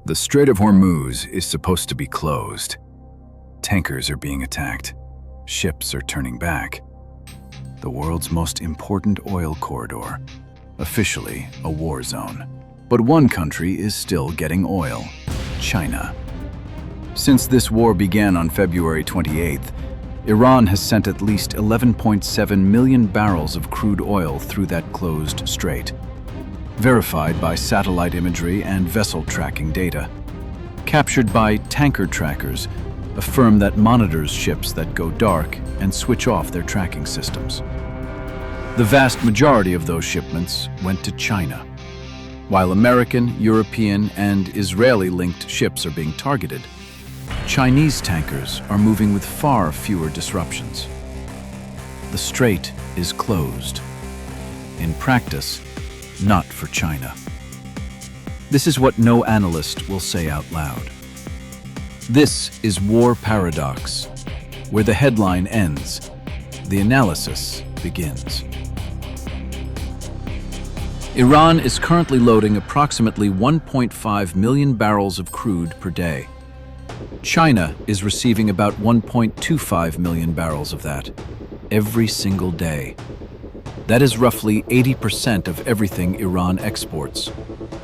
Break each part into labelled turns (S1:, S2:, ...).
S1: The Strait of Hormuz is supposed to be closed. Tankers are being attacked. Ships are turning back. The world's most important oil corridor, officially a war zone. But one country is still getting oil: China. Since this war began on February 28th, Iran has sent at least 11.7 million barrels of crude oil through that closed strait, verified by satellite imagery and vessel tracking data, captured by tanker trackers, a firm that monitors ships that go dark and switch off their tracking systems. The vast majority of those shipments went to China. While American, European, and Israeli-linked ships are being targeted, Chinese tankers are moving with far fewer disruptions. The strait is closed. In practice, not for China. This is what no analyst will say out loud. This is War Paradox, where the headline ends, the analysis begins. Iran is currently loading approximately 1.5 million barrels of crude per day. China is receiving about 1.25 million barrels of that every single day. That is roughly 80% of everything Iran exports,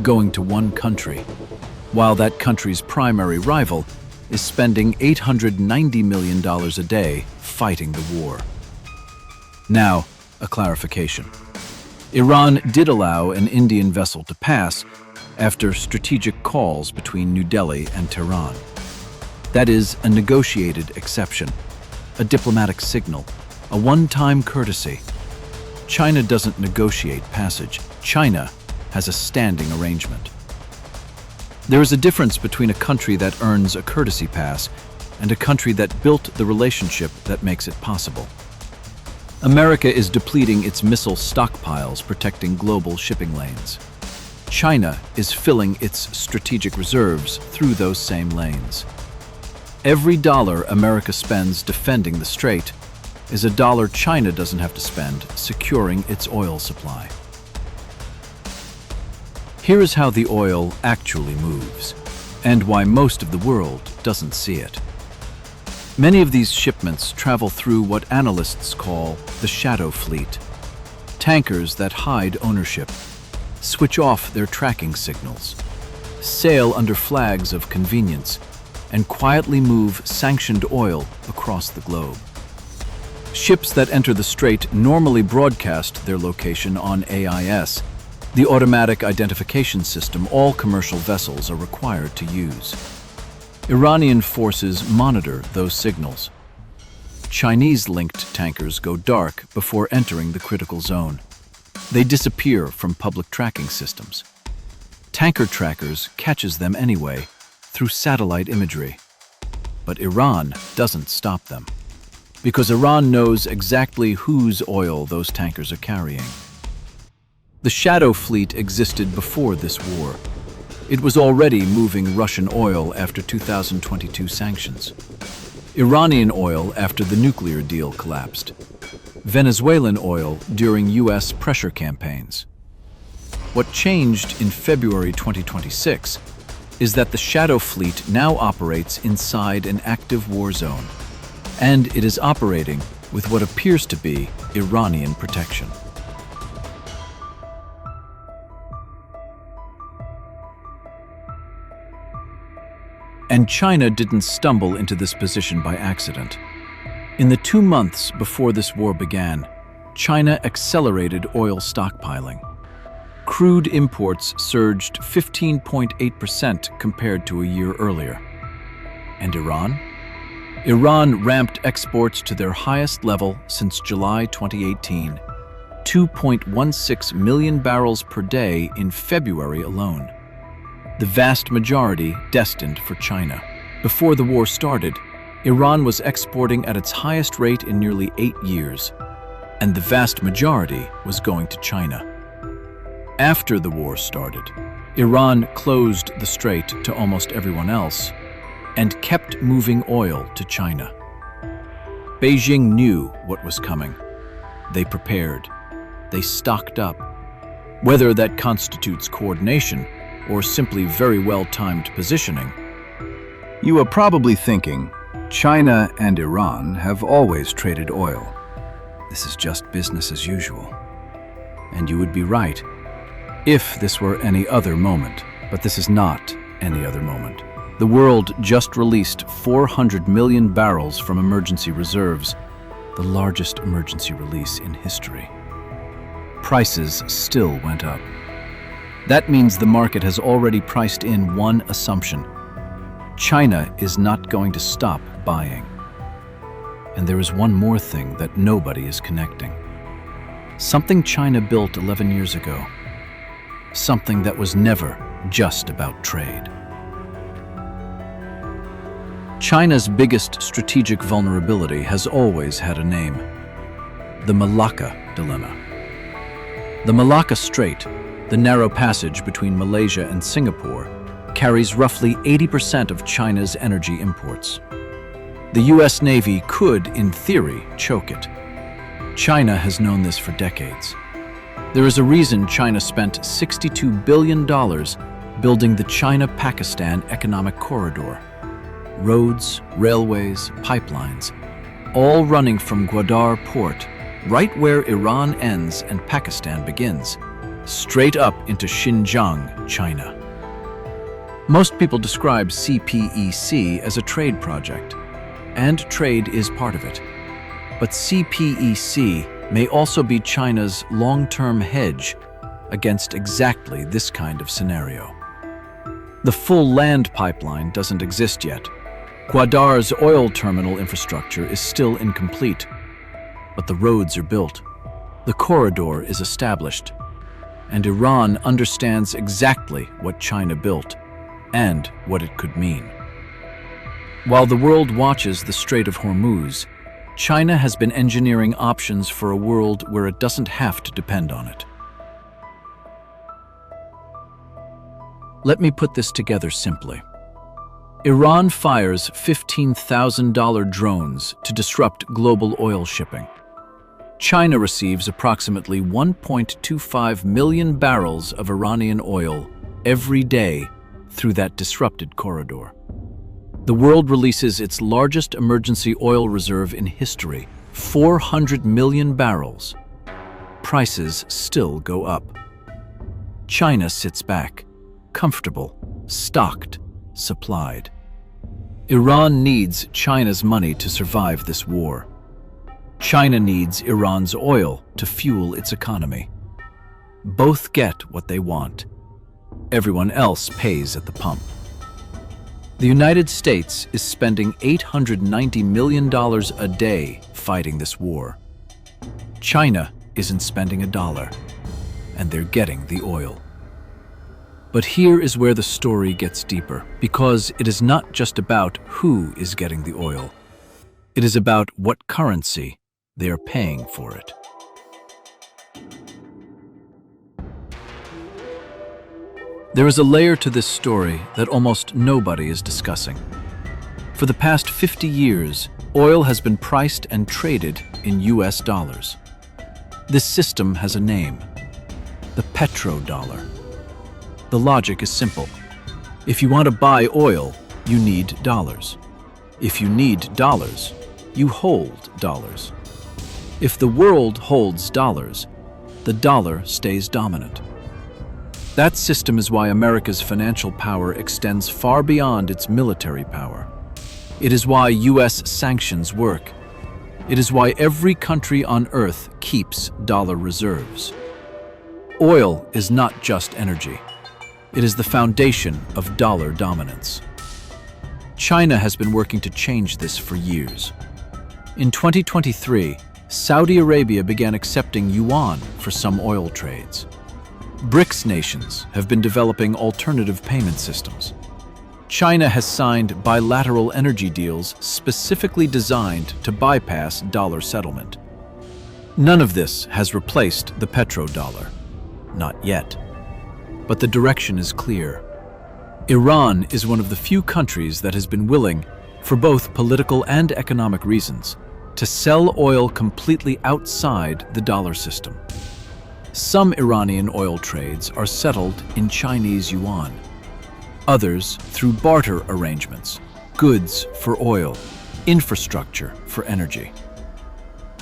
S1: going to one country, while that country's primary rival is spending $890 million a day fighting the war. Now, a clarification. Iran did allow an Indian vessel to pass after strategic calls between New Delhi and Tehran. That is a negotiated exception, a diplomatic signal, a one-time courtesy. China doesn't negotiate passage. China has a standing arrangement. There is a difference between a country that earns a courtesy pass and a country that built the relationship that makes it possible. America is depleting its missile stockpiles, protecting global shipping lanes. China is filling its strategic reserves through those same lanes. Every dollar America spends defending the strait is a dollar China doesn't have to spend securing its oil supply. Here is how the oil actually moves, and why most of the world doesn't see it. Many of these shipments travel through what analysts call the shadow fleet, tankers that hide ownership, switch off their tracking signals, sail under flags of convenience, and quietly move sanctioned oil across the globe. Ships that enter the strait normally broadcast their location on AIS, the automatic identification system all commercial vessels are required to use. Iranian forces monitor those signals. Chinese-linked tankers go dark before entering the critical zone. They disappear from public tracking systems. Tanker trackers catches them anyway, through satellite imagery. But Iran doesn't stop them, because Iran knows exactly whose oil those tankers are carrying. The shadow fleet existed before this war. It was already moving Russian oil after 2022 sanctions, Iranian oil after the nuclear deal collapsed, Venezuelan oil during US pressure campaigns. What changed in February 2026 is that the shadow fleet now operates inside an active war zone, and it is operating with what appears to be Iranian protection. And China didn't stumble into this position by accident. In the 2 months before this war began, China accelerated oil stockpiling. Crude imports surged 15.8% compared to a year earlier. And Iran? Iran ramped exports to their highest level since July 2018, 2.16 million barrels per day in February alone. The vast majority destined for China. Before the war started, Iran was exporting at its highest rate in nearly 8 years, and the vast majority was going to China. After the war started, Iran closed the strait to almost everyone else and kept moving oil to China. Beijing knew what was coming. They prepared. They stocked up. Whether that constitutes coordination or simply very well-timed positioning.
S2: You are probably thinking, China and Iran have always traded oil. This is just business as usual. And you would be right, if this were any other moment. But this is not any other moment. The world just released 400 million barrels from emergency reserves, the largest emergency release in history. Prices still went up. That means the market has already priced in one assumption. China is not going to stop buying. And there is one more thing that nobody is connecting. Something China built 11 years ago. Something that was never just about trade. China's biggest strategic vulnerability has always had a name: the Malacca dilemma. The Malacca Strait, the narrow passage between Malaysia and Singapore, carries roughly 80% of China's energy imports. The US Navy could, in theory, choke it. China has known this for decades. There is a reason China spent $62 billion building the China-Pakistan Economic Corridor. Roads, railways, pipelines, all running from Gwadar Port, right where Iran ends and Pakistan begins, straight up into Xinjiang, China. Most people describe CPEC as a trade project, and trade is part of it. But CPEC may also be China's long-term hedge against exactly this kind of scenario. The full land pipeline doesn't exist yet. Gwadar's oil terminal infrastructure is still incomplete, but the roads are built. The corridor is established, and Iran understands exactly what China built and what it could mean. While the world watches the Strait of Hormuz, China has been engineering options for a world where it doesn't have to depend on it. Let me put this together simply. Iran fires $15,000 drones to disrupt global oil shipping. China receives approximately 1.25 million barrels of Iranian oil every day through that disrupted corridor. The world releases its largest emergency oil reserve in history, 400 million barrels. Prices still go up. China sits back, comfortable, stocked, supplied. Iran needs China's money to survive this war. China needs Iran's oil to fuel its economy. Both get what they want. Everyone else pays at the pump. The United States is spending $890 million a day fighting this war. China isn't spending a dollar, and they're getting the oil. But here is where the story gets deeper, because it is not just about who is getting the oil. It is about what currency they are paying for it. There is a layer to this story that almost nobody is discussing. For the past 50 years, oil has been priced and traded in US dollars. This system has a name: the petrodollar. The logic is simple. If you want to buy oil, you need dollars. If you need dollars, you hold dollars. If the world holds dollars, the dollar stays dominant. That system is why America's financial power extends far beyond its military power. It is why US sanctions work. It is why every country on Earth keeps dollar reserves. Oil is not just energy. It is the foundation of dollar dominance. China has been working to change this for years. In 2023, Saudi Arabia began accepting yuan for some oil trades. BRICS nations have been developing alternative payment systems. China has signed bilateral energy deals specifically designed to bypass dollar settlement. None of this has replaced the petrodollar. Not yet. But the direction is clear. Iran is one of the few countries that has been willing, for both political and economic reasons, to sell oil completely outside the dollar system. Some Iranian oil trades are settled in Chinese yuan, others through barter arrangements, goods for oil, infrastructure for energy.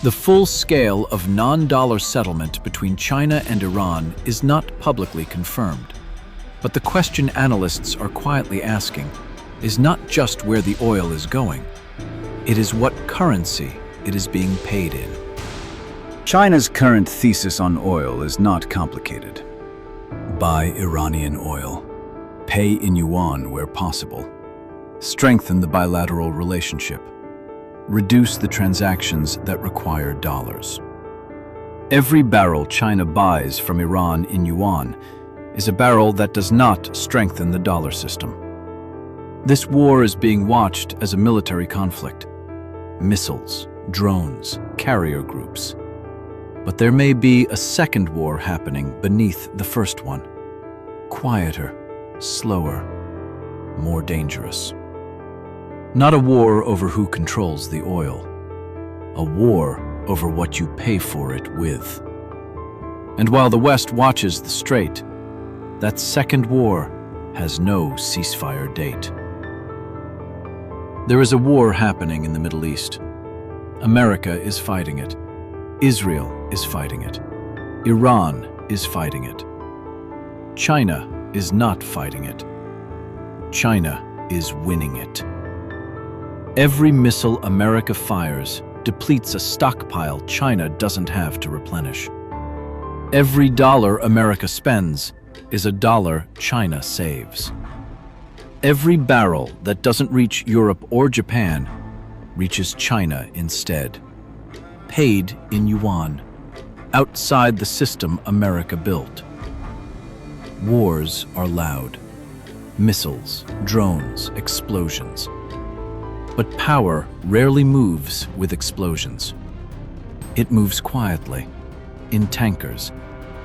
S2: The full scale of non-dollar settlement between China and Iran is not publicly confirmed. But the question analysts are quietly asking is not just where the oil is going, it is what currency it is being paid in.
S1: China's current thesis on oil is not complicated. Buy Iranian oil. Pay in yuan where possible. Strengthen the bilateral relationship. Reduce the transactions that require dollars. Every barrel China buys from Iran in yuan is a barrel that does not strengthen the dollar system. This war is being watched as a military conflict. Missiles, drones, carrier groups. But there may be a second war happening beneath the first one. Quieter, slower, more dangerous. Not a war over who controls the oil. A war over what you pay for it with. And while the West watches the Strait, that second war has no ceasefire date. There is a war happening in the Middle East. America is fighting it. Israel is fighting it. Iran is fighting it. China is not fighting it. China is winning it. Every missile America fires depletes a stockpile China doesn't have to replenish. Every dollar America spends is a dollar China saves. Every barrel that doesn't reach Europe or Japan reaches China instead. Paid in yuan, outside the system America built. Wars are loud. Missiles, drones, explosions. But power rarely moves with explosions. It moves quietly, in tankers,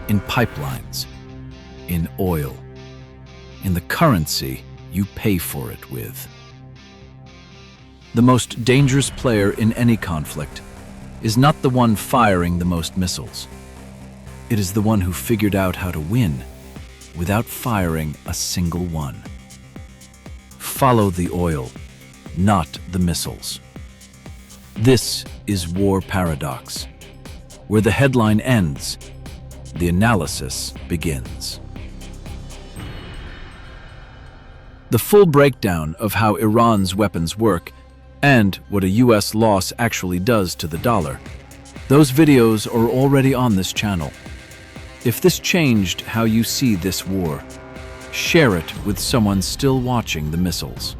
S1: in pipelines, in oil, in the currency you pay for it with. The most dangerous player in any conflict is not the one firing the most missiles. It is the one who figured out how to win without firing a single one. Follow the oil, not the missiles. This is War Paradox, where the headline ends, the analysis begins. The full breakdown of how Iran's weapons work and what a US loss actually does to the dollar, those videos are already on this channel. If this changed how you see this war, share it with someone still watching the missiles.